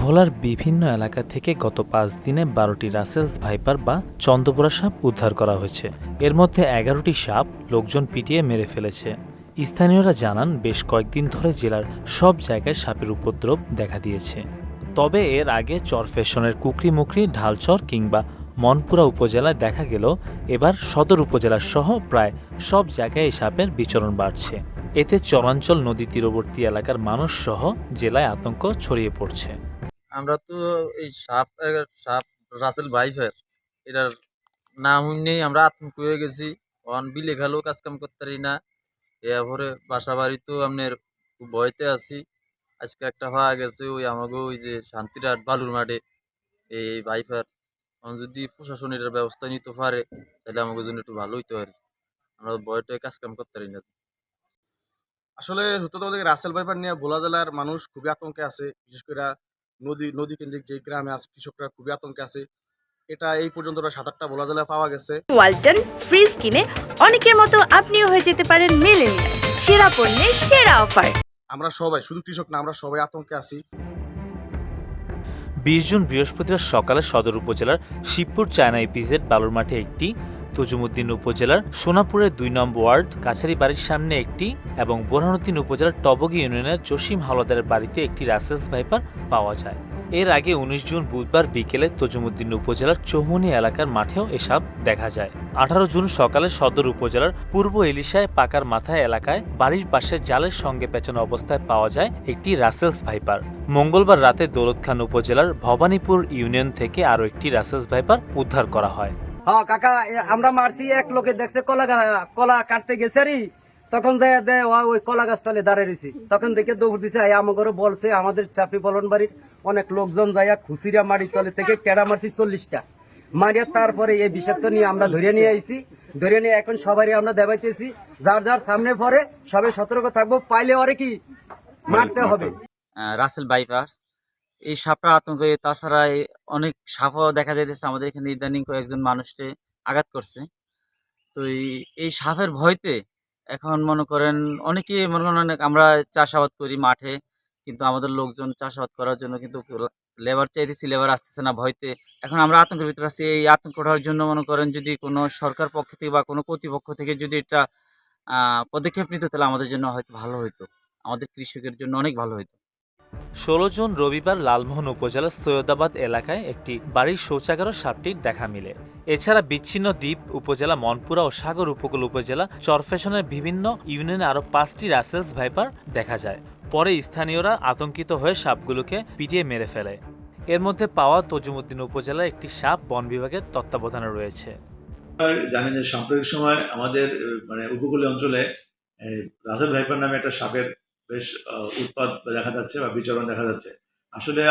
ভোলার বিভিন্ন এলাকা থেকে গত ৫ দিনে ১২টি রাসেলস ভাইপার বা চন্দ্রবোরা সাপ উদ্ধার করা হয়েছে। এর মধ্যে ১১টি সাপ লোকজন পিটিয়ে মেরে ফেলেছে। স্থানীয়রা জানান, বেশ কয়েকদিন ধরে জেলার সব জায়গায় সাপের উপদ্রব দেখা দিয়েছে। তবে এর আগে চরফ্যাশনের কুকরি-মুকরি, ঢালচর কিংবা মনপুরা উপজেলায় দেখা গেল, এবার সদর উপজেলার সহ প্রায় সব জায়গায় এই সাপের বিচরণ বাড়ছে। এতে চরাঞ্চল, নদী তীরবর্তী এলাকার মানুষ সহ জেলায় আতঙ্ক ছড়িয়ে পড়ছে। আমরা তো এই সাপ রাসেল ভাইফার এটার নাম নেই, আমরা আতঙ্ক হয়ে গেছি। অন বিলে খালেও কাজ কাম করতে পারি না। এরপরে বাসা বাড়ি তো আপনার খুব ভয়তে আছি। আজকে একটা হওয়া গেছে ওই আমাকে ওই যে শান্তিরাট বালুর মাঠে এই ভাইফার। যদি প্রশাসন এটার ব্যবস্থা নিতে পারে তাহলে আমাকে জন্য একটু ভালো হইতে পারে। আমরা ভয়তে কাজ কাম করতে পারি না। আসলে সত্যতা বলতে রাসেল ভাইপার নিয়ে ভোলা জেলার মানুষ খুবই আতঙ্কে আছে। বিশেষ করে নদী কেন্দ্রিক যে গ্রামে আছে কৃষকরা খুবই আতঙ্কে আছে। এটা এই পর্যন্ত ৭-৮টা ভোলা জেলায় পাওয়া গেছে। ওয়ালটন ফ্রিজ কিনে অনেকের মতো আপনিও হয়ে যেতে পারেন মিলেনিয়াল। সেরা পণ্যের সেরা অফার। আমরা সবাই, শুধু কৃষক না, আমরা সবাই আতঙ্কে আছি। ২০ জুন বৃহস্পতিবার সকালে সদর উপজেলার শিবপুর চায়না ইপিজেড বালুর মাঠে একটি, তজুমুদ্দিন উপজেলার সোনাপুরের ২ নম্বর ওয়ার্ড কাছারি বাড়ির সামনে একটি এবং বোরহানুদ্দিন উপজেলার টবগী ইউনিয়নের জসিম হাওলাদারের বাড়িতে একটি রাসেলস ভাইপার পাওয়া যায়। এর আগে ১৯ জুন বুধবার বিকেলে তজুমুদ্দিন উপজেলার চৌমুনি এলাকার মাঠেও এসব দেখা যায়। ১৮ জুন সকালে সদর উপজেলার পূর্ব এলিশায় পাকার মাথায় এলাকায় বাড়ির পাশে জালের সঙ্গে পেঁচানো অবস্থায় পাওয়া যায় একটি রাসেলস ভাইপার। মঙ্গলবার রাতে দৌলতখান উপজেলার ভবানীপুর ইউনিয়ন থেকে আরও একটি রাসেলস ভাইপার উদ্ধার করা হয়। হ্যাঁ কাকা, আমরা মারছি, এক লোকে দেখছে কলা কাটতে গেছে রি, তখন ওই কলা গাছ তলে দাঁড়িয়ে রয়েছি, তখন দেখে দৌড় দিছে। আমাকে বলছে আমাদের চাপি পলন বাড়ির অনেক লোকজন যাইয়া খুশিরা মারি তলে থেকে টেড়া মারছি ৪০টা মারিয়া। তারপরে এই বিষাক্ত নিয়ে আমরা ধরে নিয়ে আইছি, ধরে নিয়ে এখন সবারই আমরা দেবাইতেছি। যার যার সামনে পরে সবাই সতর্ক থাকবো, পাইলে ওরে কি মারতে হবে। রাসেল ভাইপার এই সাপটা আতঙ্ক। তাছাড়া অনেক সাপও দেখা যাইতেছে আমাদের এখানে। ইদানিং কয়েকজন মানুষকে আঘাত করছে। তো এই সাপের ভয়তে এখন মনে করেন অনেকে মনে করেন আমরা চাষাবাদ করি মাঠে, কিন্তু আমাদের লোকজন চাষাবাদ করার জন্য কিন্তু লেবার চাইতেছি, লেবার আসতেছে না ভয়তে। এখন আমরা আতঙ্কের ভিতরে আছি। এই আতঙ্কটার জন্য মনে করেন যদি কোনো সরকার পক্ষ থেকে বা কোনো কর্তৃপক্ষ থেকে যদি এটা পদক্ষেপ নিত তাহলে আমাদের জন্য হয়তো ভালো হইতো, আমাদের কৃষকের জন্য অনেক ভালো হইতো। ১৬ জুন রবিবার লালমোহন উপজেলার সৈয়দাবাদ এলাকায় একটি বাড়ির শৌচাগারও সাপটির দেখা মিলে। এছাড়া বিচ্ছিন্ন দ্বীপ উপজেলা, মনপুরা ও সাগর উপকূল উপজেলা, চরফ্যাশনের বিভিন্ন ইউনিয়নে আরও ৫টি রাসেলস ভাইপার দেখা যায়। পরে স্থানীয়রা আতঙ্কিত হয়ে সাপগুলোকে পিটিয়ে মেরে ফেলে। এর মধ্যে পাওয়া তজুমুদ্দিন উপজেলার একটি সাপ বন বিভাগের তত্ত্বাবধানে রয়েছে। জানেন যে সাম্প্রতিক সময় আমাদের উপকূলীয় অঞ্চলে রাসেল ভাইপার নামে একটা সাপের বেশ উৎপাত দেখা যাচ্ছে বা বিচরণ দেখা যাচ্ছে। আসলে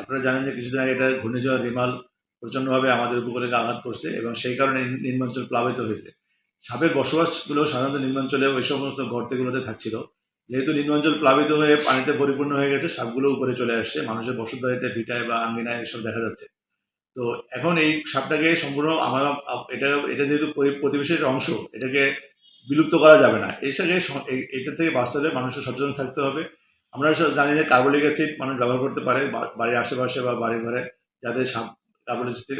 আপনারা জানেন যে কিছুদিন আগে এটা ঘূর্ণিঝড় রিমাল প্রচণ্ডভাবে আমাদের উপকূলে আঘাত করছে এবং সেই কারণে নিম্নাঞ্চল প্লাবিত হয়েছে। সাপের বসবাসগুলো সাধারণত নিম্নাঞ্চলে ওই সমস্ত গর্তেগুলোতে থাকছিল। যেহেতু নিম্নাঞ্চল প্লাবিত হয়ে পানিতে পরিপূর্ণ হয়ে গেছে, সাপগুলো উপরে চলে আসছে, মানুষের বসতবাড়িতে, ভিটায় বা আঙ্গিনায় এসব দেখা যাচ্ছে। তো এখন এই সাপটাকে সম্পূর্ণ এটা যেহেতু প্রতিবেশীর অংশ, এটাকে বিলুপ্ত করা যাবে না। এটা থেকে বাঁচতে হলে মানুষের সচেতন থাকতে হবে। আমরা জানি যে কার্বলিক অ্যাসিড মানুষ ব্যবহার করতে পারে বাড়ির আশেপাশে বা বাড়ি ঘরে, যাতে সাপ কার্বলিক অ্যাসিড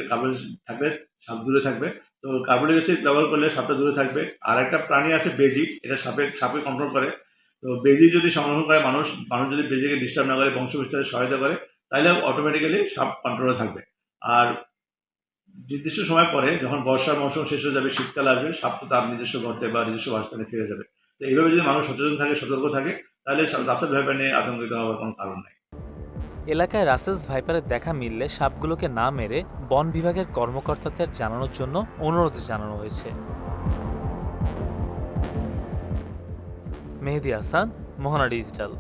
থাকলে সাপ দূরে থাকবে। তো কার্বলিক অ্যাসিড ব্যবহার করলে সাপটা দূরে থাকবে। আর একটা প্রাণী আছে বেজি, এটা সাপে কন্ট্রোল করে। তো বেজি যদি সংরক্ষণ করে মানুষ যদি বেজিকে ডিস্টার্ব না করে, বংশ বিস্তারে সহায়তা করে, তাহলে অটোমেটিক্যালি সাপ কন্ট্রোলে থাকবে। আর নির্দিষ্ট সময় পরে যখন বর্ষার মৌসুম শেষ হয়ে যাবে, শীতকাল আসবে, সাপ তো তার নিজস্ব গর্তে বা নিজস্ব বাসস্থানে ফিরে যাবে। তো এইভাবে যদি মানুষ সচেতন থাকে, সতর্ক থাকে, তাহলে রাসেল ভাইপার নিয়ে আতঙ্কিত হওয়ার কোনো কারণ নেই। এলাকায় রাসেলস ভাইপারের দেখা মিললে সাপগুলোকে না মেরে বন বিভাগের কর্মকর্তাদের জানানোর জন্য অনুরোধ জানানো হয়েছে। মেহেদী হাসান, মোহনা ডিজিটাল।